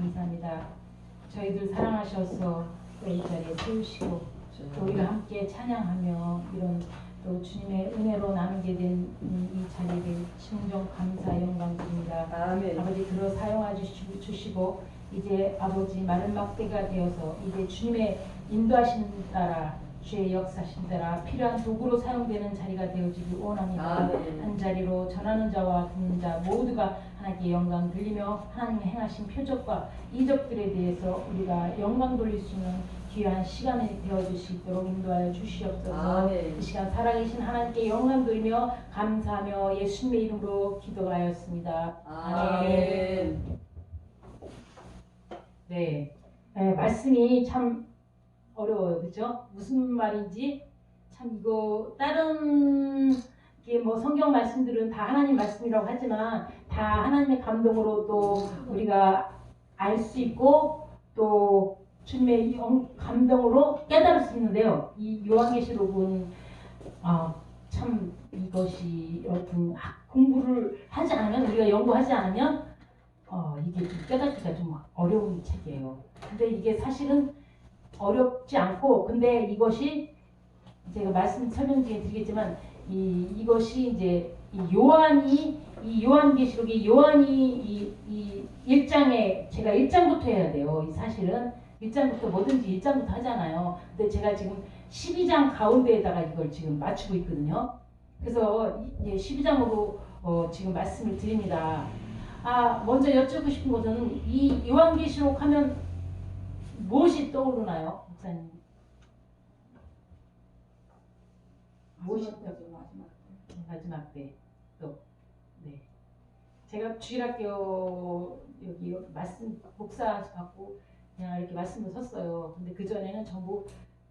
감사합니다. 저희들 사랑하셔서 또 이 자리에 세우시고 또 우리가 함께 찬양하며 이런 또 주님의 은혜로 나누게 된 이 자리를 진정 감사 영광 드립니다. 아멘. 아버지 들어 사용하 주시고 이제 아버지 마지막 때가 되어서 이제 주님의 인도하신 따라 주의 역사신 따라 필요한 도구로 사용되는 자리가 되어지길 원합니다. 아멘. 한 자리로 전하는 자와 듣는 자 모두가 하나님께 영광 돌리며 하나님의 행하신 표적과 이적들에 대해서 우리가 영광 돌릴 수 있는 귀한 시간이 되어줄 수 있도록 인도하여 주시옵소서. 아멘. 이 시간 살아계신 하나님께 영광 돌리며 감사하며 예수님의 이름으로 기도하였습니다. 아멘. 네, 말씀이 참 어려워요, 그렇죠? 무슨 말인지 참 이거 다른 게 뭐 성경 말씀들은 다 하나님 말씀이라고 하지만 다 하나님의 감동으로 또 우리가 알 수 있고 또 주님의 감동으로 깨달을 수 있는데요. 이 요한계시록은 참 이것이 여러분 공부를 하지 않으면 우리가 연구하지 않으면 이게 좀 깨닫기가 좀 어려운 책이에요. 근데 이게 사실은 어렵지 않고 근데 이것이 제가 말씀 설명 중에 드리겠지만 이것이 이제 이 요한계시록이 요한이 이 1장에 제가 1장부터 해야 돼요. 사실은 1장부터 뭐든지 1장부터 하잖아요. 근데 제가 지금 12장 가운데에다가 이걸 지금 맞추고 있거든요. 그래서 이제 12장으로 지금 말씀을 드립니다. 먼저 여쭙고 싶은 것은 이 요한계시록 하면 무엇이 떠오르나요, 목사님? 무엇이 마지막 때 또 네. 제가 주일학교 여기 말씀 목사 받고 그냥 이렇게 말씀을 섰어요. 근데 그 전에는 전부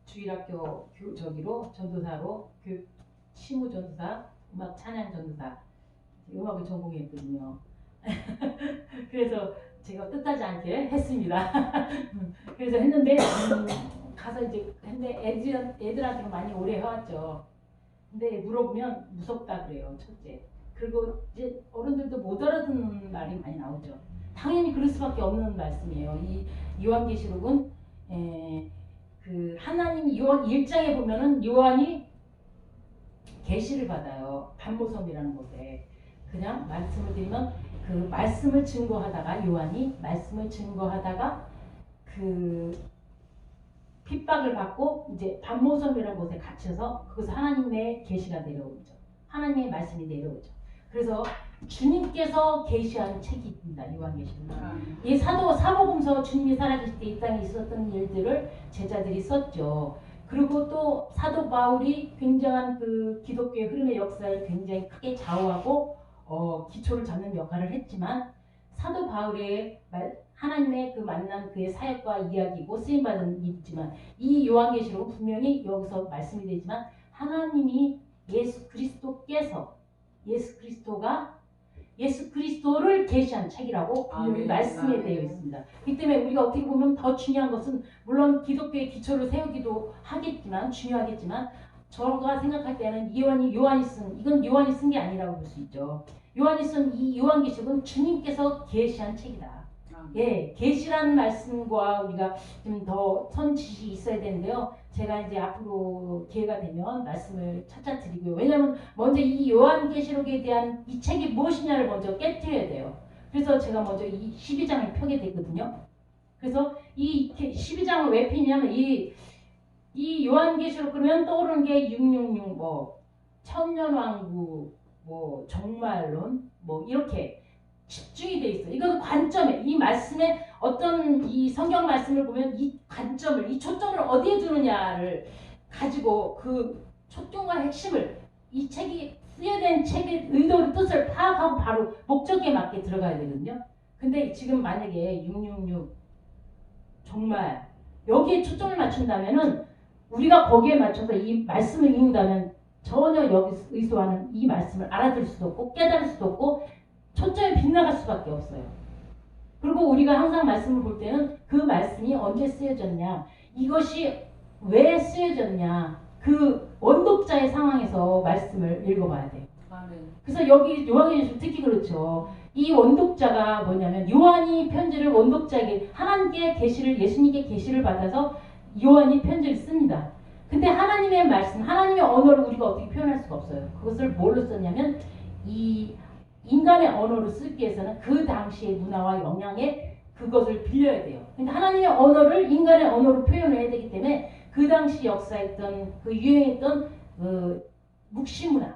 주일학교 저기로 전도사로 교육 시무 전도사, 음악 찬양 전도사 음악을 전공했거든요. 그래서 제가 뜻하지 않게 했습니다. 그래서 했는데 가서 이제 근데 애들한테 많이 오래 해왔죠. 근데 물어보면 무섭다 그래요. 첫째. 그리고 이제 어른들도 못 알아듣는 말이 많이 나오죠. 당연히 그럴 수밖에 없는 말씀이에요. 이 요한계시록은 그 하나님 요한 1장에 보면은 요한이 계시를 받아요. 반모섬이라는 곳에. 그냥 말씀을 드리면 그 말씀을 증거하다가 요한이 말씀을 증거하다가 그 핍박을 받고 이제 반모섬이라는 곳에 갇혀서 거기서 하나님의 계시가 내려오죠. 하나님의 말씀이 내려오죠. 그래서 주님께서 계시한 책이 있습니다. 요한계시록은. 이 사복음서 주님이 살아계실 때 이 땅에 있었던 일들을 제자들이 썼죠. 그리고 또 사도 바울이 굉장한 그 기독교의 흐름의 역사를 굉장히 크게 좌우하고 기초를 잡는 역할을 했지만 사도 바울의 하나님의 그 만난 그의 사역과 이야기고 쓰임받은 일이지만 이 요한계시록은 분명히 여기서 말씀이 되지만 하나님이 예수 그리스도를 계시한 책이라고 분명히 말씀에 되어 있습니다. 그렇기 때문에 우리가 어떻게 보면 더 중요한 것은 물론 기독교의 기초를 세우기도 하겠지만 중요하겠지만 저가 생각할 때는 요한이 쓴 게 아니라고 볼 수 있죠. 요한이 쓴 이 요한계시록은 주님께서 계시한 책이다. 예, 계시라는 말씀과 우리가 좀 더 선지식이 있어야 되는데요. 제가 이제 앞으로 기회가 되면 말씀을 차차 드리고요. 왜냐하면 먼저 이 요한계시록에 대한 이 책이 무엇이냐를 먼저 깨뜨려야 돼요. 그래서 제가 먼저 이 12장을 펴게 됐거든요. 그래서 이 12장을 왜 펴냐면 이 요한계시록 그러면 떠오르는 게 666, 천년왕국, 종말론, 이렇게 집중이 돼 있어요. 이건 관점에, 이 말씀에 어떤 이 성경 말씀을 보면 이 관점을, 이 초점을 어디에 두느냐를 가지고 그 초점과 핵심을 이 책이 쓰여진 책의 의도를 뜻을 파악하고 바로 목적에 맞게 들어가야 되거든요. 근데 지금 만약에 666, 종말, 여기에 초점을 맞춘다면은 우리가 거기에 맞춰서 이 말씀을 읽는다면 전혀 여기서 의도하는 이 말씀을 알아들 수도 없고 깨달을 수도 없고 초점이 빗나갈 수밖에 없어요. 그리고 우리가 항상 말씀을 볼 때는 그 말씀이 언제 쓰여졌냐, 이것이 왜 쓰여졌냐, 그 원독자의 상황에서 말씀을 읽어봐야 돼요. 그래서 여기 요한계시록 특히 그렇죠. 이 원독자가 뭐냐면 요한이 편지를 원독자에게 하나님께 계시를 예수님께 계시를 받아서 요한이 편지를 씁니다. 근데 하나님의 말씀, 하나님의 언어를 우리가 어떻게 표현할 수가 없어요. 그것을 뭘로 썼냐면 이 인간의 언어로 쓰기 위해서는 그 당시의 문화와 영향에 그것을 빌려야 돼요. 근데 하나님의 언어를 인간의 언어로 표현을 해야 되기 때문에 그 당시 역사했던 그 유행했던 그 묵시문화,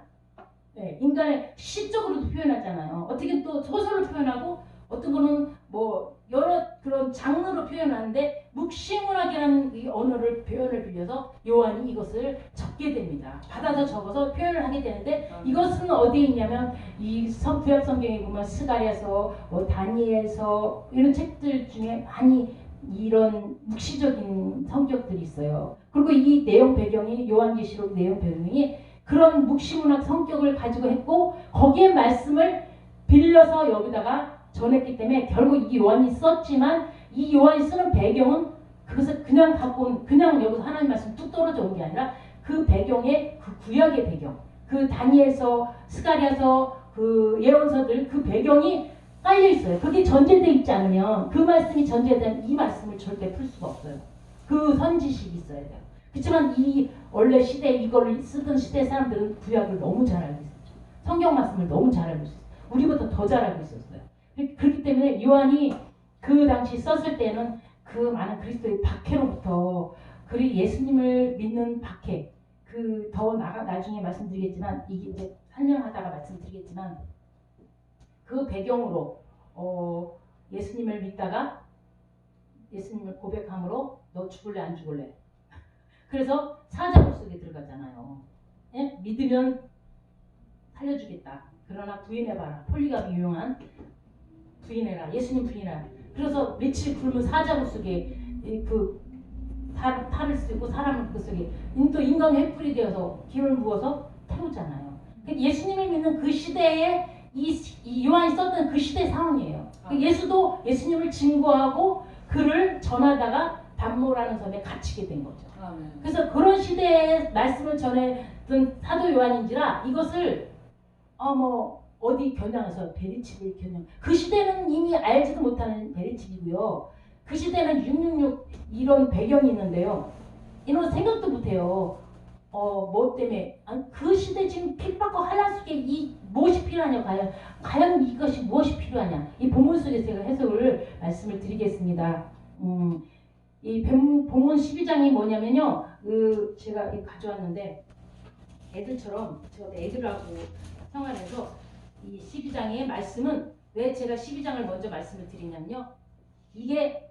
네, 인간의 시적으로도 표현하잖아요. 어떻게 또 소설로 표현하고 어떤 거는 뭐 여러 그런 장르로 표현하는데 묵시문학이라는 이 언어를 표현을 빌려서 요한이 이것을 적게 됩니다. 받아서 적어서 표현을 하게 되는데 이것은 어디에 있냐면 이 구약 성경에 보면 스가랴서, 다니엘서 이런 책들 중에 많이 이런 묵시적인 성격들이 있어요. 그리고 이 내용 배경이 요한계시록 내용 배경이 그런 묵시문학 성격을 가지고 했고 거기에 말씀을 빌려서 여기다가 전했기 때문에 결국 이 요한이 썼지만 이 요한이 쓰는 배경은 그것을 그냥 갖고 온 그냥 여기서 하나님 말씀 뚝 떨어져 온 게 아니라 그 배경에 그 구약의 배경 그 다니엘서 스가랴서 그 예언서들 그 배경이 깔려 있어요. 그게 전제되어 있지 않으면 그 말씀이 전제된 이 말씀을 절대 풀 수가 없어요. 그 선지식이 있어야 돼요. 그렇지만 이 원래 시대 이걸 쓰던 시대 사람들은 구약을 너무 잘 알고 있었죠. 성경 말씀을 너무 잘 알고 있었어요. 우리보다 더 잘 알고 있었어요. 그렇기 때문에 요한이 그 당시 썼을 때는 그 많은 그리스도의 박해로부터 그리 예수님을 믿는 박해 그 더 나중에 말씀드리겠지만 이게 이제 설명하다가 말씀드리겠지만 그 배경으로 예수님을 믿다가 예수님을 고백함으로 너 죽을래 안 죽을래 그래서 사자굴 속에 들어가잖아요. 예? 믿으면 살려주겠다. 그러나 부인해봐라. 폴리갑이 유용한 부인해라. 예수님 부인해라. 그래서 며칠 굶은 사자굴 속에 그 탈을 쓰고 사람을 그 속에 또 인간 횃불이 되어서 기름을 부어서 태우잖아요. 예수님을 믿는 그 시대에 이 요한이 썼던 그 시대 상황이에요. 예수도 예수님을 증거하고 그를 전하다가 담모라는 섬에 갇히게 된 거죠. 그래서 그런 시대의 말씀을 전했던 사도 요한인지라 이것을 어디 겨냥해서 베리칩을 겨냥. 그 시대는 이미 알지도 못하는 베리칩이고요. 그 시대는 666 이런 배경이 있는데요. 이런 생각도 못해요. 뭐 때문에 그 시대 지금 핍박과 환란 속에 이 무엇이 필요하냐 과연 이것이 무엇이 필요하냐 이 본문 속에서 제가 해석을 말씀을 드리겠습니다. 이 본문 12장이 뭐냐면요. 제가 가져왔는데 애들처럼 제가 애들하고 생활해서 이 12장의 말씀은 왜 제가 12장을 먼저 말씀을 드리냐면요. 이게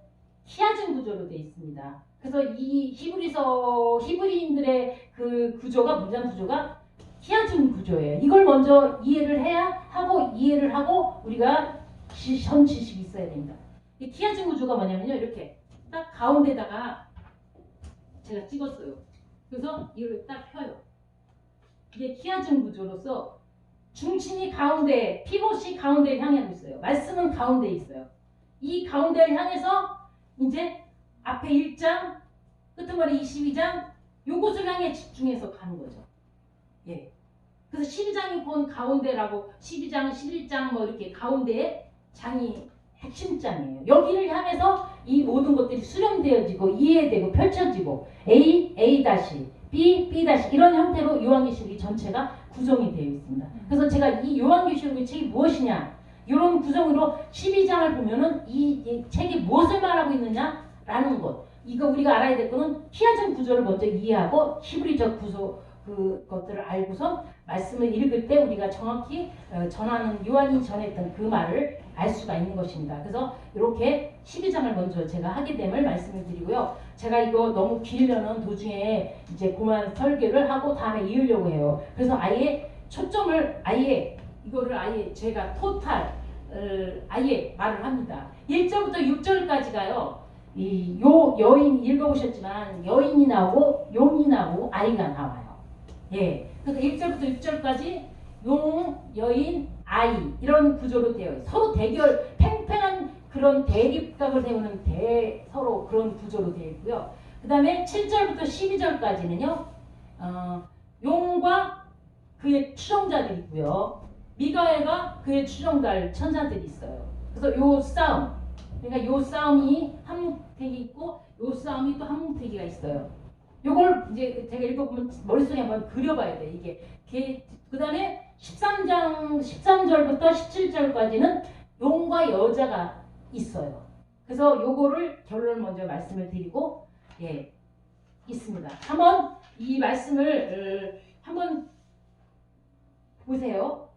히아진 구조로 되어 있습니다. 그래서 이 히브리인들의 그 구조가 문장 구조가 히아진 구조예요. 이걸 먼저 이해를 하고 우리가 전 지식이 있어야 됩니다. 이 히아진 구조가 뭐냐면요. 이렇게 딱 가운데다가 제가 찍었어요. 그래서 이걸 딱 펴요. 이게 히아진 구조로서 중심이 가운데, 피봇이 가운데를 향하고 있어요. 말씀은 가운데에 있어요. 이 가운데를 향해서 이제 앞에 1장, 끝머리 22장 요것을 향해 집중해서 가는 거죠. 예. 그래서 12장이 본 가운데라고 12장, 11장 뭐 이렇게 가운데에 장이 핵심 장이에요. 여기를 향해서 이 모든 것들이 수렴되어지고 이해되고 펼쳐지고 A, A-, B, B- 이런 형태로 요한계시록이 전체가 구성이 되어 있습니다. 그래서 제가 이 요한계시록의 책이 무엇이냐 이런 구성으로 12장을 보면은 이 책이 무엇을 말하고 있느냐라는 것 이거 우리가 알아야 될 거는 히아진 구조를 먼저 이해하고 히브리적 구조 그것들을 알고서 말씀을 읽을 때 우리가 정확히 전하는 요한이 전했던 그 말을 알 수가 있는 것입니다. 그래서 이렇게 12장을 먼저 제가 하게 됨을 말씀을 드리고요. 제가 이거 너무 길려는 도중에 이제 그만 설교를 하고 다음에 이으려고 해요. 그래서 아예 초점을 이거를 제가 토탈 아예 말을 합니다. 1절부터 6절까지가요. 이 여인 읽어보셨지만 여인이 나오고 용이 나오고 아이가 나와요. 예. 그래서 1절부터 6절까지 용, 여인, 아이 이런 구조로 되어 있어요. 서로 대결, 팽팽한 그런 대립각을 세우는 서로 그런 구조로 되어 있고요. 그 다음에 7절부터 12절까지는요. 용과 그의 추종자들이 있고요. 미가엘과 그의 추종달 천사들이 있어요. 그래서 요 싸움, 그러니까 요 싸움이 한뭉태기 있고 요 싸움이 또 한뭉태기가 있어요. 요걸 이제 제가 읽어보면 머릿속에 한번 그려봐야 돼. 이게 그 다음에 13절부터 17절까지는 용과 여자가 있어요. 그래서 요거를 결론을 먼저 말씀을 드리고 예 있습니다. 한번 이 말씀을 한번 보세요.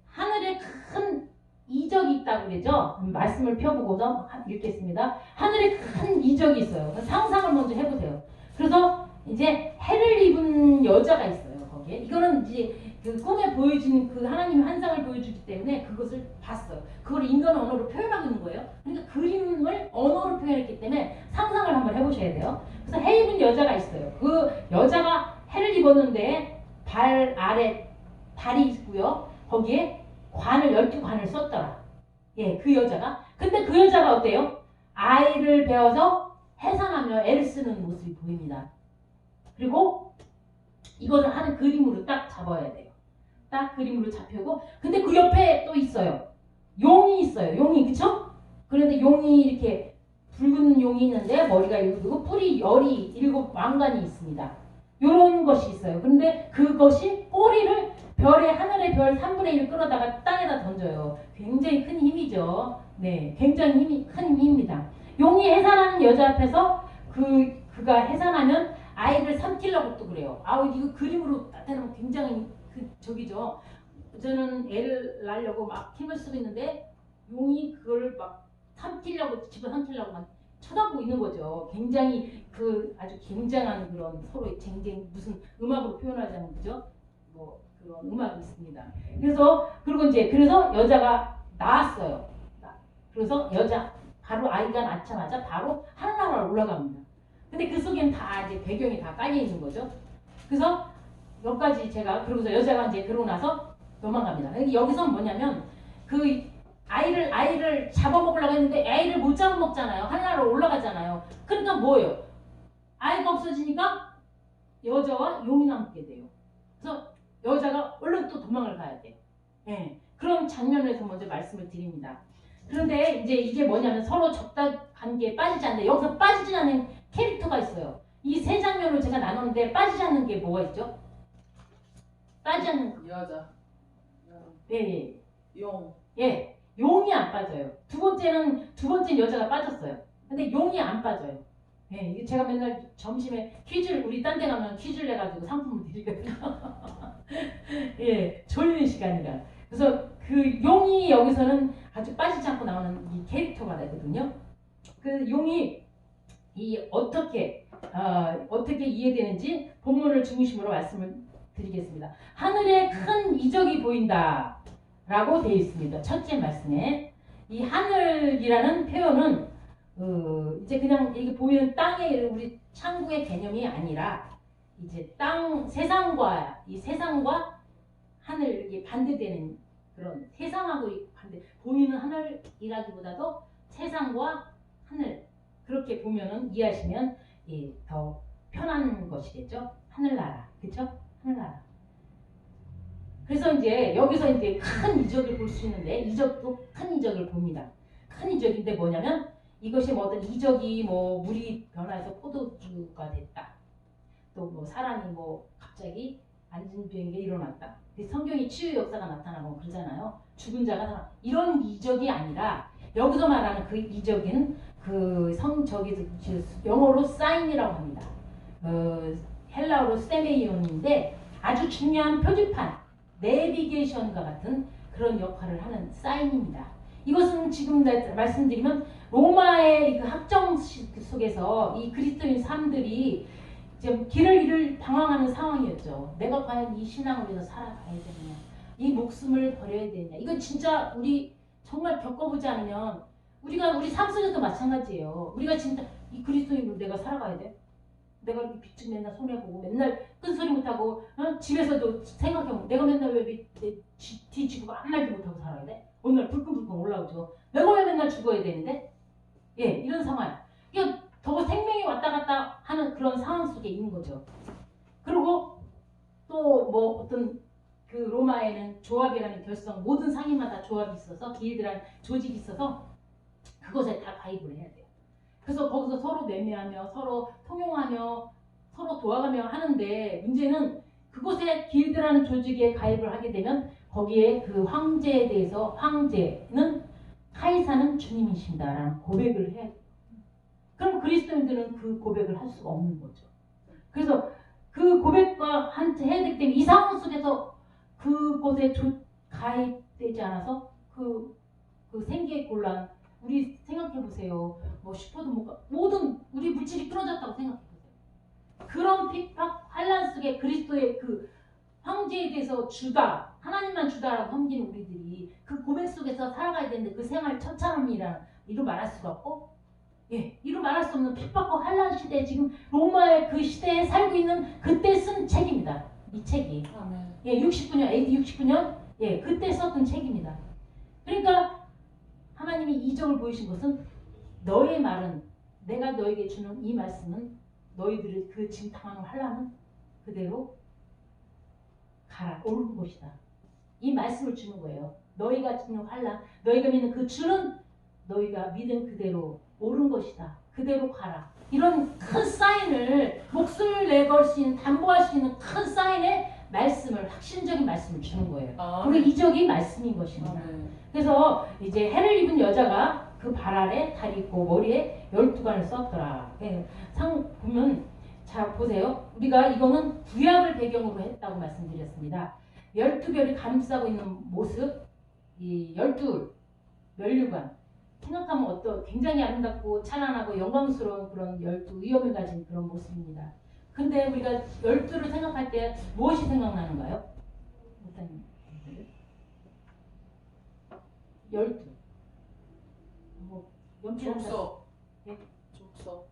하늘에 큰 이적이 있다고 그러죠. 말씀을 펴보고서 읽겠습니다. 하늘에 큰 이적이 있어요. 상상을 먼저 해보세요. 그래서 이제 해를 입은 여자가 있어요. 거기에 이거는 이제 그 꿈에 보여진 그 하나님의 환상을 보여주기 때문에 그것을 봤어요. 그걸 인간 언어로 표현하고 있는 거예요. 그러니까 그림을 언어로 표현했기 때문에 상상을 한번 해보셔야 돼요. 그래서 해 입은 여자가 있어요. 그 여자가 해를 입었는데 발 아래 달이 있고요. 거기에 관을 12관을 썼더라. 예, 그 여자가. 근데 그 여자가 어때요? 아이를 배워서 해산하며 애를 쓰는 모습이 보입니다. 그리고 이거를 하는 그림으로 딱 잡아야 돼요. 딱 그림으로 잡히고 근데 그 옆에 또 있어요. 용이 있어요. 용이 그쵸? 그런데 용이 이렇게 붉은 용이 있는데 머리가 이렇고 뿔이 열이 7왕관이 있습니다. 요런 것이 있어요. 근데 그것이 꼬리를 하늘의 별 3분의 1을 끌어다가 땅에다 던져요. 굉장히 큰 힘이죠. 네, 굉장히 큰 힘입니다. 용이 해산하는 여자 앞에서 그가 해산하면 아이를 삼키려고 또 그래요. 이거 그림으로 나타내면 굉장히 저기죠. 저는 애를 낳으려고 막 힘을 쓰고 있는데 용이 그걸 막 집어삼키려고 막 쳐다보고 있는 거죠. 굉장히 아주 굉장한 그런 서로의 쟁쟁 무슨 음악으로 표현하자면 그죠? 뭐 그런 음악이 있습니다. 그래서 여자가 나왔어요. 그래서 바로 아이가 낳자마자 바로 하늘나라로 올라갑니다. 근데 그 속에는 다 이제 배경이 다 깔려 있는 거죠. 그래서 여기까지 그러고서 여자가 이제 그러고 나서 도망갑니다. 여기서 뭐냐면 그 아이를 잡아먹으려고 했는데 아이를 못 잡아먹잖아요. 하늘나라로 올라가잖아요. 그러니까 뭐예요? 아이가 없어지니까 여자와 용이 남게 돼요. 그래서 여자가 얼른 또 도망을 가야 돼요. 네, 그런 장면에서 먼저 말씀을 드립니다. 그런데 이제 이게 뭐냐면 서로 적당 관계에 빠지지 않는데 여기서 빠지지 않는 캐릭터가 있어요. 이 세 장면을 제가 나눴는데 빠지지 않는 게 뭐가 있죠? 빠지지 않는 여자. 네, 용. 예, 용이 안 빠져요. 두 번째는 여자가 빠졌어요. 근데 용이 안 빠져요. 예, 제가 맨날 점심에 우리 딴 데 가면 퀴즈를 내가지고 상품을 드리거든요. 예, 졸리는 시간이라. 그래서 그 용이 여기서는 아주 빠지지 않고 나오는 이 캐릭터가 되거든요. 그 용이 어떻게 이해되는지 본문을 중심으로 말씀을 드리겠습니다. 하늘에 큰 이적이 보인다 라고 되어 있습니다. 첫째 말씀에 이 하늘이라는 표현은 이제 그냥 이게 보이는 땅의 우리 창고의 개념이 아니라 이제 세상과 하늘이 반대되는 그런 세상하고 보이는 하늘이라기보다도 세상과 하늘 그렇게 보면은 이해하시면 더 편한 것이겠죠. 하늘나라, 그렇죠? 하늘나라. 그래서 이제 여기서 이제 큰 이적을 볼 수 있는데 이적도 큰 이적을 봅니다. 큰 이적인데 뭐냐면 이것이 어떤 이적이 물이 변화해서 포도주가 됐다. 또 사람이 갑자기 안진병이 일어났다. 성경이 치유 역사가 나타나고 그러잖아요. 죽은 자가 살아. 이런 이적이 아니라 여기서 말하는 그 이적은 영어로 사인이라고 합니다. 헬라어로 스테메이온인데 아주 중요한 표지판, 내비게이션과 같은 그런 역할을 하는 사인입니다. 이것은 지금 말씀드리면 로마의 그 학정 속에서 이 그리스도인 사람들이 지금 길을 잃을 방황하는 상황이었죠. 내가 과연 이 신앙을 위해서 살아가야 되느냐, 이 목숨을 버려야 되느냐. 이건 진짜 우리 정말 겪어보지 않으면 우리 삶 속에도 마찬가지예요. 우리가 진짜 이 그리스도인으로 내가 살아가야 돼? 내가 이렇게 빛을 맨날 손해보고 맨날 끈소리 못하고 집에서도 생각해보고 내가 맨날 왜 뒤지고 아무 말도 못하고 살아야 돼? 어느 날 불끈불끈 올라오죠. 내가 왜 맨날 죽어야 되는데? 예, 이런 상황. 이거 더 생명이 왔다 갔다 하는 그런 상황 속에 있는 거죠. 그리고 또 어떤 그 로마에는 조합이라는 결성, 모든 상인마다 조합이 있어서 기회들한 조직이 있어서 그것에 다 가입을 해야 돼요. 그래서 거기서 서로 매매하며 서로 통용하며 서로 도와가며 하는데 문제는 그곳에 길드라는 조직에 가입을 하게 되면 거기에 그 황제에 대해서 황제는 카이사는 주님이신다라는 고백을 해야 돼요. 그럼 그리스도인들은 그 고백을 할 수가 없는 거죠. 그래서 그 고백과 해야 되기 때문에 이 상황 속에서 그곳에 가입되지 않아서 그 생계의 곤란, 우리 생각해 보세요. 뭐 슈퍼도 못 가, 모든 우리 물질이 끊어졌다고 생각해 보세요. 그런 핍박 환란 속에 그리스도의 그 황제에 대해서 주다, 하나님만 주다라고 섬기는 우리들이 그 고백 속에서 살아가야 되는데 그 생활 처참함이란 이루 말할 수가 없고, 이루 말할 수 없는 핍박과 환란 시대에 지금 로마의 그 시대에 살고 있는 그때 쓴 책입니다. 이 책이. 아멘. 69년, AD 69년, 그때 썼던 책입니다. 그러니까 하나님이 이적을 보이신 것은 너의 말은, 내가 너에게 주는 이 말씀은 너희들의 그 지금 당하는 환란은 그대로 가라, 옳은 것이다. 이 말씀을 주는 거예요. 너희가 지는 환란, 너희가 믿는 그 주는 너희가 믿은 그대로 옳은 것이다. 그대로 가라. 이런 큰 사인을, 목숨을 내걸 수 있는, 담보할 수 있는 큰 사인의 말씀을, 확신적인 말씀을 주는 거예요. 그게 이적이 말씀인 것입니다. 그래서 이제 해를 입은 여자가 그 발 아래 다리 있고 머리에 12관을 썼더라. 보면 자 보세요. 우리가 이거는 구약을 배경으로 했다고 말씀드렸습니다. 12별이 감싸고 있는 모습, 이 12 면류관 생각하면 굉장히 아름답고 찬란하고 영광스러운 그런 12 위엄을 가진 그런 모습입니다. 근데 우리가 12를 생각할 때 무엇이 생각나는가요? 목사님. 12. 뭐 연필 족소. 예? 족소.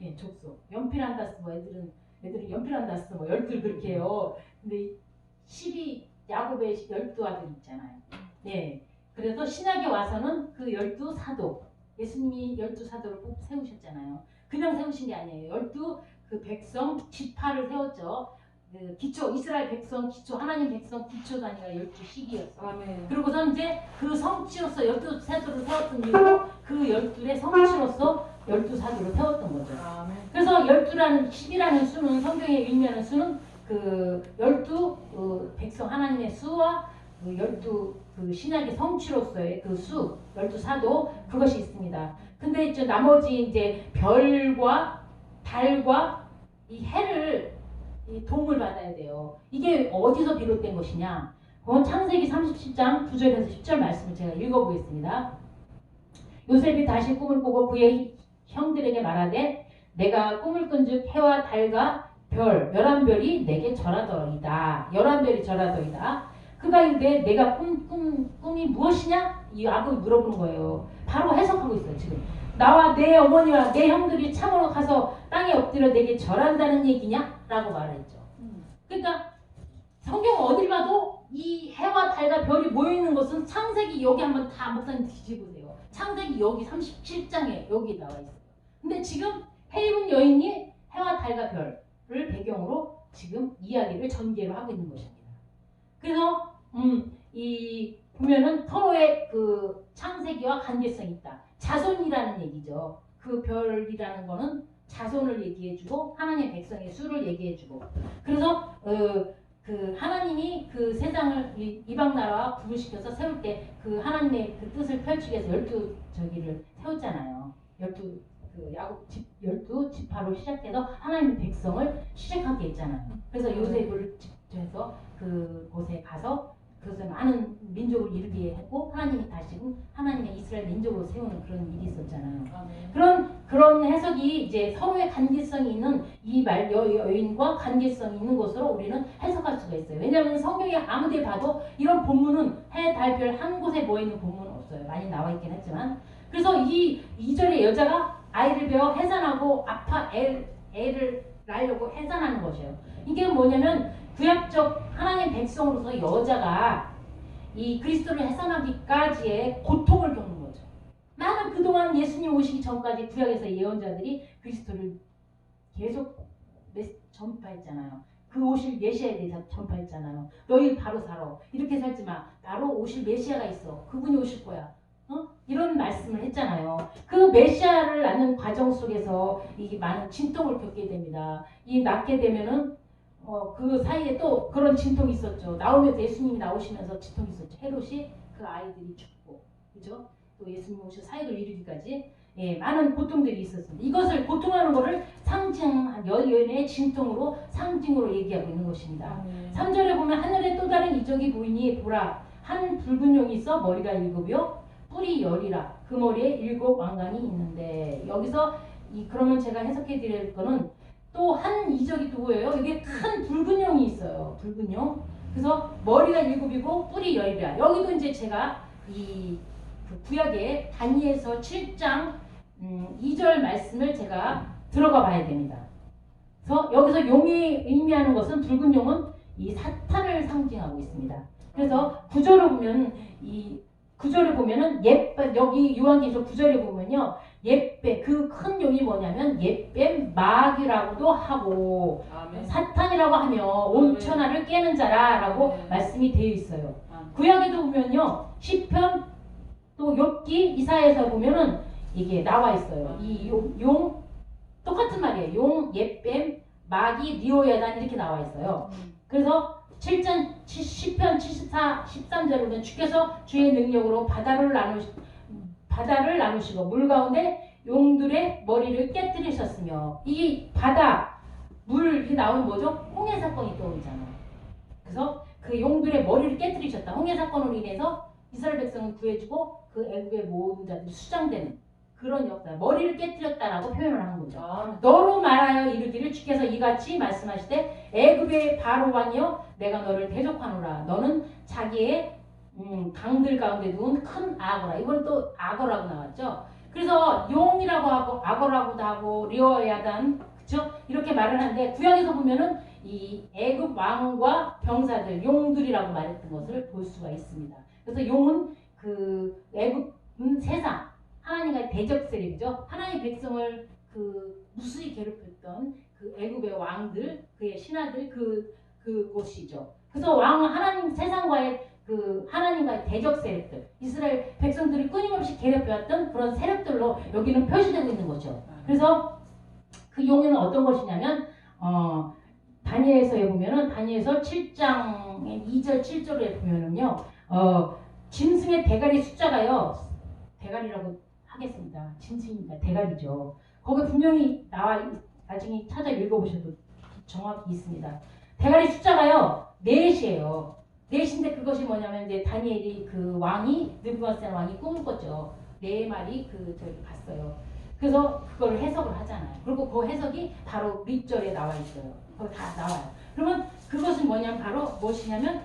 예, 족소. 연필 한 다스 뭐 애들은 연필 한 다스 뭐 12 그렇게 해요. 근데 12 야곱의 12 아들 있잖아요. 네. 그래서 신약에 와서는 그 12 사도, 예수님이 12 사도를 꼭 세우셨잖아요. 그냥 세우신 게 아니에요. 12 그 백성 지파를 세웠죠. 그 기초, 이스라엘 백성 기초, 하나님 백성 기초 단위가 12식이었어요. 아멘. 그리고서 이제 그 성취로서 12 사도를 세웠던 이유로 그 12의 성취로서 12 사도를 세웠던 거죠. 아멘. 그래서 12라는 10이라는 수는, 성경에 의미하는 수는 그 12 백성 하나님의 수와 그 12 그 신약의 성취로서의 그 수, 12 사도, 그것이 있습니다. 근데 이제 나머지 이제 별과 달과 이 해를 이 도움을 받아야 돼요. 이게 어디서 비롯된 것이냐? 그건 창세기 30장 9절에서 10절 말씀을 제가 읽어보겠습니다. 요셉이 다시 꿈을 꾸고 그의 형들에게 말하되 내가 꿈을 꾼즉 해와 달과 별 11별이 내게 절하더이다. 11별이 절하더이다. 그가 이르되 내가 꿈이 무엇이냐? 이 야곱이 물어보는 거예요. 바로 해석하고 있어요. 지금 나와 내 어머니와 내 형들이 참으로 가서 땅에 엎드려 내게 절한다는 얘기냐? 라고 말했죠. 그러니까 성경 어딜 봐도 이 해와 달과 별이 모여있는 것은 창세기, 여기 한번 다 목사님 뒤집으세요. 창세기 여기 37장에 여기 나와 있어요. 근데 지금 해 입은 여인이 해와 달과 별을 배경으로 지금 이야기를 전개로 하고 있는 것입니다. 그래서 이 보면은 서로의 그 창세기와 관계성이 있다. 자손이라는 얘기죠. 그 별이라는 거는 자손을 얘기해주고 하나님의 백성의 수를 얘기해주고, 그래서 그 하나님이 그 세상을 이방 나라와 구분시켜서 세울 때 그 하나님의 그 뜻을 펼치기 위해서 12 저기를 세웠잖아요. 12 그 야곱 12 지파로 시작해서 하나님의 백성을 시작하게 했잖아요. 그래서 요셉을 집해서 그곳에 가서 그것을 많은 민족을 이루게 했고 하나님이 다시금 하나님의 이스라엘 민족으로 세우는 그런 일이 있었잖아요. 그런 해석이 이제 서로의 관계성이 있는 이 여인과 관계성이 있는 것으로 우리는 해석할 수가 있어요. 왜냐하면 성경에 아무데 봐도 이런 본문은 해, 달, 별 한 곳에 모여있는 본문은 없어요. 많이 나와 있긴 했지만. 그래서 이 2절에 여자가 아이를 베어 해산하고 애를 낳으려고 해산하는 것이에요. 이게 뭐냐면 구약적 하나님 백성으로서 여자가 이 그리스도를 해산하기까지의 고통을 겪는 거죠. 나는 그동안 예수님 오시기 전까지 구약에서 예언자들이 그리스도를 계속 전파했잖아요. 그 오실 메시아에 대해서 전파했잖아요. 너희 바로 살아. 이렇게 살지 마. 바로 오실 메시아가 있어. 그분이 오실 거야. 이런 말씀을 했잖아요. 그 메시아를 낳는 과정 속에서 이 많은 진통을 겪게 됩니다. 이 낳게 되면은 그 사이에 또 그런 진통이 있었죠. 나오면서 예수님이 나오시면서 진통이 있었죠. 헤롯이 그 아이들이 죽고, 그죠? 또 예수님 오셔 사역을 이루기까지 많은 고통들이 있었습니다. 이것을 고통하는 것을 상징한 여인의 진통으로 상징으로 얘기하고 있는 것입니다. 3절에 보면 하늘에 또 다른 이적이 보이니 보라 한 붉은 용이 있어 머리가 7이요 뿔이 10이라 그 머리에 7 왕관이 있는데 여기서 그러면 제가 해석해 드릴 거는 또 한 이적이 또 보여요. 여기에 큰 붉은 용이 있어요. 붉은 용. 그래서 머리가 7이고 뿔이 10이라. 여기도 이제 제가 그 구약의 다니엘서 7장 2절 말씀을 제가 들어가 봐야 됩니다. 그래서 여기서 용이 의미하는 것은 붉은 용은 이 사탄을 상징하고 있습니다. 그래서 구절을 보면은 여기 요한계시록 9절에 보면요. 그 큰 용이 뭐냐면 옅뱀 마귀라고도 하고 아멘. 사탄이라고 하며 온 천하를 깨는 자라라고 말씀이 되어 있어요. 구약에도 보면요. 시편 또 욥기 이사야에서 보면은 이게 나와 있어요. 이 용 똑같은 말이에요. 용, 옅뱀, 마귀, 리오야단 이렇게 나와 있어요. 그래서 7편 74, 13절에 보면 주께서 주의 능력으로 바다를 나누시고 물 가운데 용들의 머리를 깨뜨리셨으며 이 바다, 물이 나오면 뭐죠? 홍해 사건이 떠오르잖아요. 그래서 그 용들의 머리를 깨뜨리셨다. 홍해 사건으로 인해서 이스라엘 백성을 구해주고 그 애국의 모든 자들이 수장되는 그런 역사, 머리를 깨뜨렸다라고 표현을 하는 거죠. 너로 말하여 이르기를 주께서 이같이 말씀하시되 애굽의 바로 왕이여 내가 너를 대적하노라. 너는 자기의 강들 가운데 누운 큰 악어라. 이번 또 악어라고 나왔죠. 그래서 용이라고 하고 악어라고도 하고 리오야단 그렇죠? 이렇게 말을 하는데 구약에서 보면은 이 애굽 왕과 병사들 용들이라고 말했던 것을 볼 수가 있습니다. 그래서 용은 그 애굽은 세상 하나님과의 대적 세력이죠. 하나님의 백성을 그 무수히 괴롭혔던 그 애굽의 왕들, 그의 신하들 그곳이죠. 그래서 하나님 세상과의 그 하나님과의 대적 세력들, 이스라엘 백성들이 끊임없이 괴롭혀왔던 그런 세력들로 여기는 표시되고 있는 거죠. 그래서 그 용은 어떤 것이냐면 다니엘서에 보면은 다니엘서 7장 2절 7절에 보면은요. 짐승의 대가리 숫자가요. 대가리라고 하겠습니다. 짐승입니다. 대가리죠. 거기 분명히 나중에 찾아 읽어보셔도 정확히 있습니다. 대가리 숫자가요. 4이에요. 4인데 그것이 뭐냐면 이제 다니엘이 그 왕이 느부갓네살 왕이 꿈을 꿨죠. 4마리 저기 갔어요. 그래서 그걸 해석을 하잖아요. 그리고 그 해석이 바로 밑절에 나와 있어요. 거기 다 나와요. 그러면 그것은 뭐냐면 바로 무엇이냐면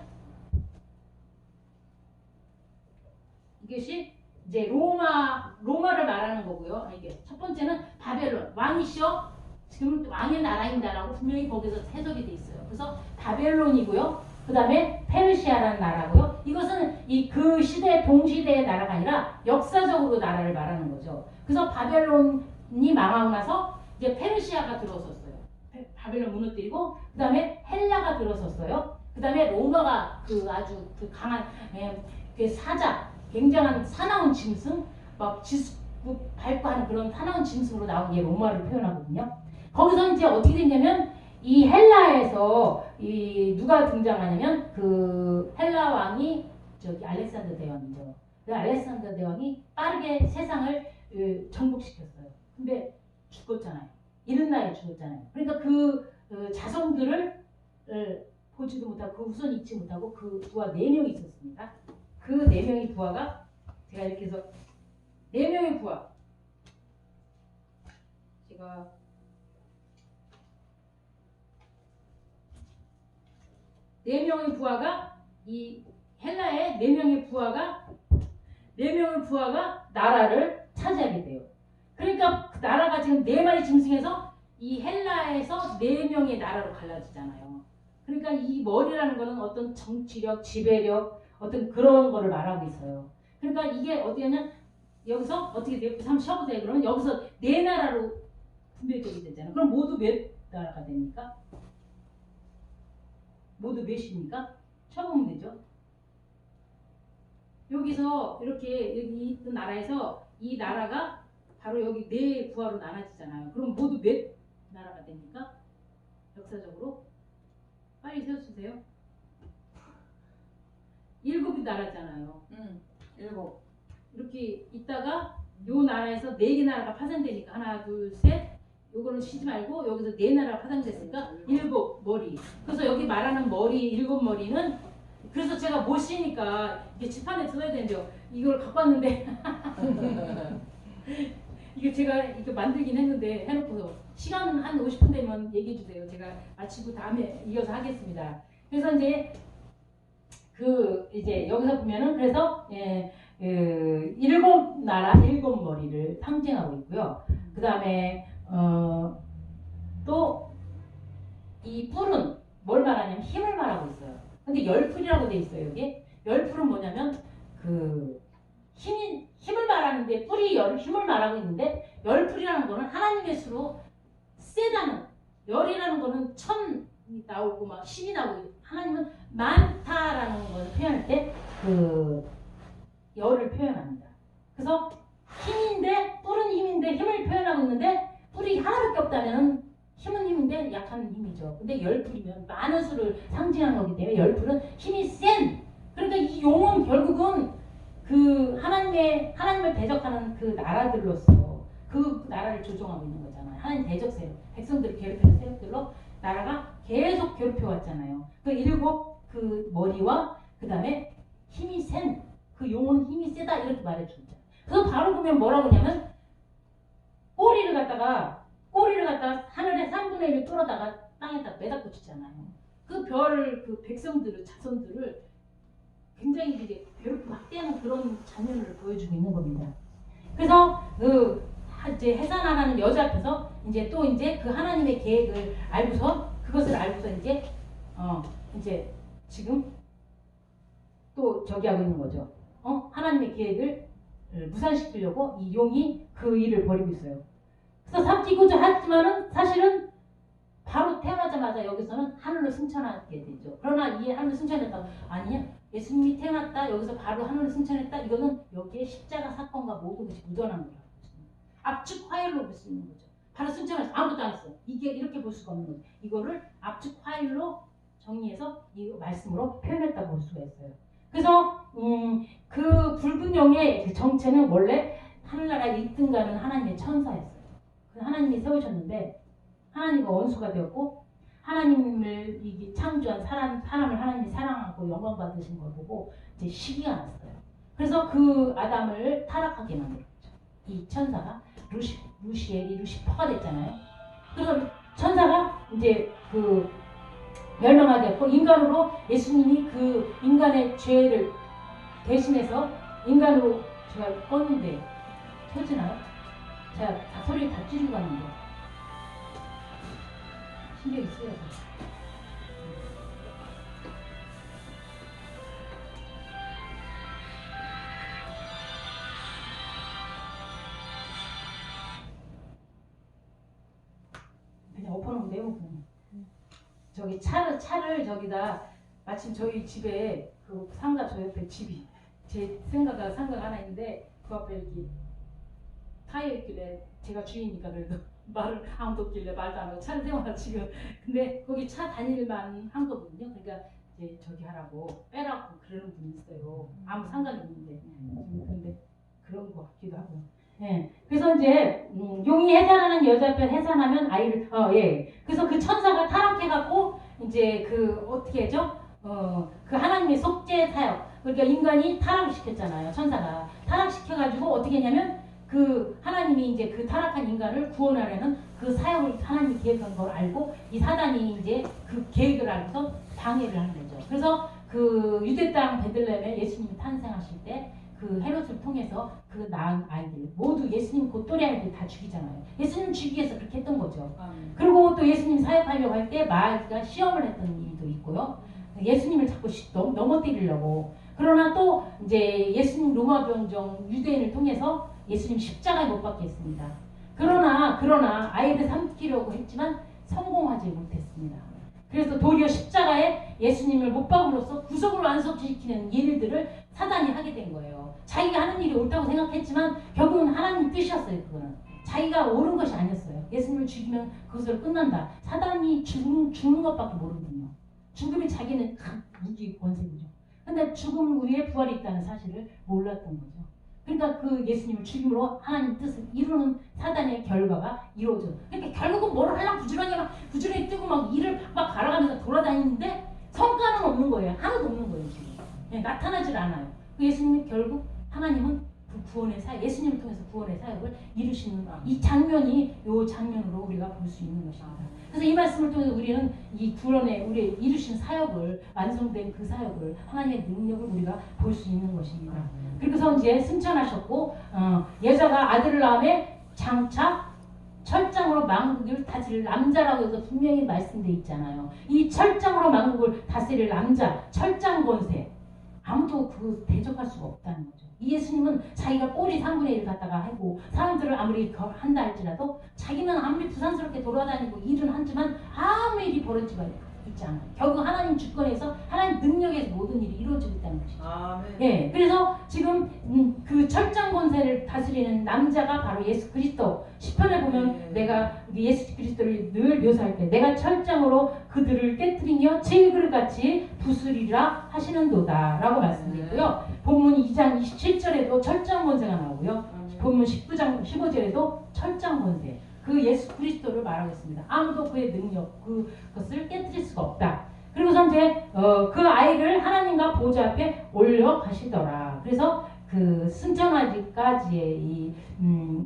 이것이 이제 로마를 말하는 거고요. 이게 첫 번째는 바벨론 왕이시여 지금 왕의 나라입니다라고 분명히 거기서 해석이 돼 있어요. 그래서 바벨론이고요. 그 다음에 페르시아라는 나라고요. 이것은 그 시대 동시대의 나라가 아니라 역사적으로 나라를 말하는 거죠. 그래서 바벨론이 망하고 나서 이제 페르시아가 들어섰어요. 바벨론 무너뜨리고 그 다음에 헬라가 들어섰어요. 그 다음에 로마가 아주 강한 그 사자 굉장한 사나운 짐승 막 지수 밟고 하는 그런 사나운 짐승으로 나온 게 로마를 표현하거든요. 거기서 이제 어떻게 됐냐면 이 헬라에서 누가 등장하냐면 그 헬라 왕이 저기 알렉산더 대왕이죠. 그 알렉산더 대왕이 빠르게 세상을 정복시켰어요. 근데 죽었잖아요. 이른 나이에 죽었잖아요. 그러니까 그 자손들을 보지도 못하고 그 후손 잊지 못하고 그 부하 4명이 있었습니다. 그 4명의 부하가 제가 이렇게 해서 4명의 부하 제가 4명의 부하가 이 헬라의 4명의 부하가 나라를 차지하게 돼요. 그러니까 그 나라가 지금 4마리 짐승에서 이 헬라에서 4명의 나라로 갈라지잖아요. 그러니까 이 머리라는 거는 어떤 정치력, 지배력 어떤 그런 거를 말하고 있어요. 그러니까 이게 어디냐면 여기서 어떻게 돼요? 한번 쉬어보세요. 그러면 여기서 4나라로 분배되게 되잖아요. 그럼 모두 몇 나라가 됩니까? 모두 몇입니까? 쳐보면 되죠. 여기서 이렇게 여기 있던 나라에서 이 나라가 바로 여기 네 부하로 나눠지잖아요. 그럼 모두 몇 나라가 됩니까? 역사적으로 빨리 세워주세요. 7이 나라잖아요. 7. 이렇게 있다가 요 나라에서 4개 나라가 파생되니까 하나 둘 셋 요거는 쉬지 말고 여기서 4나라가 파생됐으니까 7머리. 그래서 여기 말하는 머리 7머리는 그래서 제가 못 쉬니까 이게 지판에 써야 되는데요. 이걸 갖고 왔는데 이게 제가 이거 만들긴 했는데 해놓고서 시간은 한 50분 되면 얘기해 주세요. 제가 마치고 다음에 이어서 하겠습니다. 그래서 이제 이제 여기서 보면은 그래서 7나라 7머리를 상징하고 있고요. 그 다음에 또 이 뿔은 뭘 말하냐면 힘을 말하고 있어요. 근데 열풀이라고 돼 있어요. 여기 열풀은 뭐냐면 힘을 말하는데 뿔이 힘을 말하고 있는데 열풀이라는 거는 하나님의 수로 세다는 열이라는 거는 천이 나오고 막 십이 나오고 하나님은 많다라는 걸 표현할 때 열을 표현합니다. 그래서 힘인데 뿔은 힘인데 힘을 표현하고 있는데 뿔이 하나밖에 없다면 힘은 힘인데 약한 힘이죠. 근데 열풀이면 많은 수를 상징하는 거기 때문에 열풀은 힘이 센. 그러니까 이 용은 결국은 하나님을 대적하는 그 나라들로서 그 나라를 조종하고 있는 거잖아요. 하나님 대적 세력, 백성들을 괴롭히는 세력들로 나라가 계속 괴롭혀 왔잖아요. 그 7 머리와 그 다음에 힘이 센 그 용은 힘이 세다 이렇게 말해주죠. 그래서 바로 보면 뭐라고 하냐면 꼬리를 갖다가 하늘에 3분의 1을 뚫어다가 땅에다 매다 꽂히잖아요. 그 별을 백성들을 자손들을 굉장히 이제 괴롭히고 학대하는 그런 장면을 보여주고 있는 겁니다. 그래서 이제 해산하라는 여자 앞에서 이제 또 이제 그 하나님의 계획을 그것을 알고서 이제 지금 또 저기 하고 있는 거죠. 하나님의 계획을 무산시키려고 이 용이 그 일을 벌이고 있어요. 그래서 삼키고자 하지만은 사실은 바로 태어나자마자 여기서는 하늘로 승천하게 되죠. 그러나 이 하늘로 승천했다고 아니야. 예수님이 태어났다. 여기서 바로 하늘로 승천했다. 이거는 여기에 십자가 사건과 모든 것이 묻어나는 거라고. 압축 화일로 볼 수 있는 거죠. 바로 승천해서 아무것도 안 했어. 이게 이렇게 볼 수가 없는 거죠. 이거를 압축 화일로 정리해서 이 말씀으로 표현했다고 볼 수가 있어요. 그래서 그 붉은 용의 그 정체는 원래 하늘나라 1등가는 하나님의 천사였어요. 하나님이 세우셨는데 하나님과 원수가 되었고 하나님을 창조한 사람을 하나님이 사랑하고 영광 받으신 걸 보고 이제 시기가 났어요. 그래서 그 아담을 타락하게 만들었죠. 이 천사가 루시퍼가 됐잖아요. 그래서 천사가 이제 멸망하게 됐고 인간으로 예수님이 그 인간의 죄를 대신해서 인간으로 제가 껐는데 켜지나요? 제가 소리를 다 줄이고 가는데 신경이 쓰여서 그냥 엎어놓으면 내고 저기 차를 저기다 마침 저희 집에 그 상가 저 옆에 집이 제 상가가 하나 있는데 그 앞에 이렇게 타이어 있길래 제가 주인이니까 그래도 말을 아무도 없길래 말도 안 하고 차를 세워놔 지금. 근데 거기 차 다닐만 한 거거든요. 그러니까 이제 저기 하라고 빼라고 그러는 분이 있어요. 아무 상관이 없는데 근데 그런 거 같기도 하고. 예. 그래서 이제 용이 해산하는 여자 앞에 해산하면 아이를 그래서 그 천사가 타락해갖고 이제 어떻게 하죠? 그 하나님의 속죄 사역. 그러니까 인간이 타락을 시켰잖아요. 천사가 타락시켜가지고 어떻게 했냐면 그 하나님이 이제 그 타락한 인간을 구원하려는 그 사역을 하나님이 계획한 걸 알고 이 사단이 이제 그 계획을 알고서 방해를 하는 거죠. 그래서 그 유대 땅 베들레헴에 예수님이 탄생하실 때 그 헤롯을 통해서 그 낳은 아이들 모두 예수님 그 또래 아이들 다 죽이잖아요. 예수님 죽이기 위해서 그렇게 했던 거죠. 그리고 또 예수님 사역하려고 할 때 마귀가 시험을 했던 일도 있고요. 예수님을 자꾸 넘어뜨리려고. 그러나 또 이제 예수님 로마 병정 유대인을 통해서 예수님 십자가에 못 박게 했습니다. 그러나 아이를 삼키려고 했지만 성공하지 못했습니다. 그래서 도리어 십자가에 예수님을 못 박음으로써 구속을 완성시키는 일들을 사단이 하게 된 거예요. 자기가 하는 일이 옳다고 생각했지만 결국은 하나님 뜻이었어요. 그거는 자기가 옳은 것이 아니었어요. 예수님을 죽이면 그것으로 끝난다. 사단이 죽는 것밖에 모르거든요. 죽음이 자기는 큰 무기 권세이죠. 근데 죽음 후에 부활이 있다는 사실을 몰랐던 거죠. 그러니까 그 예수님을 죽임으로 하나님 뜻을 이루는 사단의 결과가 이루어져. 그러니까 결국은 뭐를 하려고 부지런히 뜨고 막 일을 박박 갈아가면서 돌아다니는데 성과는 없는 거예요. 하나도 없는 거예요. 지금. 네, 나타나질 않아요. 그 예수님이 결국 하나님은 그 구원의 사역, 예수님을 통해서 구원의 사역을 이루시는 이 장면이 요 장면으로 우리가 볼 수 있는 것입니다. 그래서 이 말씀을 통해서 우리는 이 구원의 우리 이루신 사역을 완성된 그 사역을 하나님의 능력을 우리가 볼 수 있는 것입니다. 그래서 이제 승천하셨고 여자가 아들을 낳음에 장차 철장으로 만국을 다스릴 남자라고 해서 분명히 말씀되어 있잖아요. 이 철장으로 만국을 다스릴 남자, 철장 권세 아무도 그 대적할 수가 없다는 거죠. 이 예수님은 자기가 꼬리 3분의 1 갖다가 하고 사람들을 아무리 한다 할지라도 자기는 아무리 부산스럽게 돌아다니고 일은 하지만 아무 일이 벌어지고 있지 않아요. 결국 하나님 주권에서 하나님 능력에서 모든 일이 이루어지고 있다는 것이죠. 예, 그래서 지금 그 철장 권세를 다스리는 남자가 바로 예수 그리스도. 시편에 보면 내가 예수 그리스도를 늘 묘사할 때 내가 철장으로 그들을 깨뜨리며 질그릇같이 부수리라 하시는도다 라고 말씀드리고요. 본문 2장 27절에도 철장 권세가 나오고요. 본문 19장 15절에도 철장 권세. 그 예수 그리스도를 말하고 있습니다. 아무도 그의 능력, 그것을 깨뜨릴 수가 없다. 그리고서 이제 그 아이를 하나님과 보좌 앞에 올려 가시더라. 그래서 그 승천하기까지의 이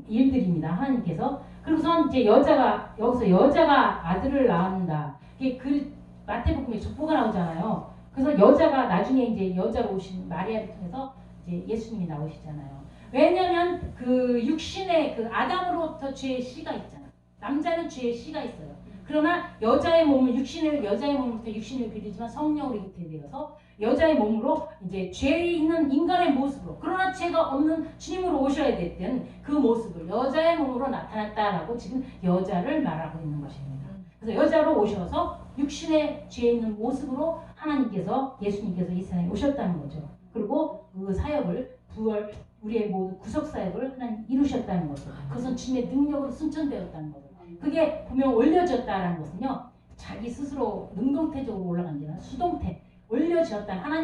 일들입니다. 하나님께서. 그리고서 이제 여기서 여자가 아들을 낳는다. 이게 그 마태복음에 족보가 나오잖아요. 그래서 여자가 나중에 이제 여자로 오신 마리아를 통해서 이제 예수님이 나오시잖아요. 왜냐면 그 육신의 그 아담으로부터 죄의 씨가 있잖아. 남자는 죄의 씨가 있어요. 그러나 여자의 몸은 여자의 몸부터 육신을 빌리지만 성령으로 잉태되어서 여자의 몸으로 이제 죄 있는 인간의 모습으로 그러나 죄가 없는 주님으로 오셔야 됐던 그 모습을 여자의 몸으로 나타났다라고 지금 여자를 말하고 있는 것입니다. 그래서 여자로 오셔서 육신의 죄 있는 모습으로 하나님께서 예수님께서 이 세상에 오셨다는 거죠. 그리고 그 사역을 우리의 모든 구속 사역을 하나님 이루셨다는 거죠. 그것은 주님의 능력으로 승천되었다는 거죠. 그게 분명 올려졌다는 것은요. 자기 스스로 능동태적으로 올라간 게 아니라 수동태 올려졌다는 하나님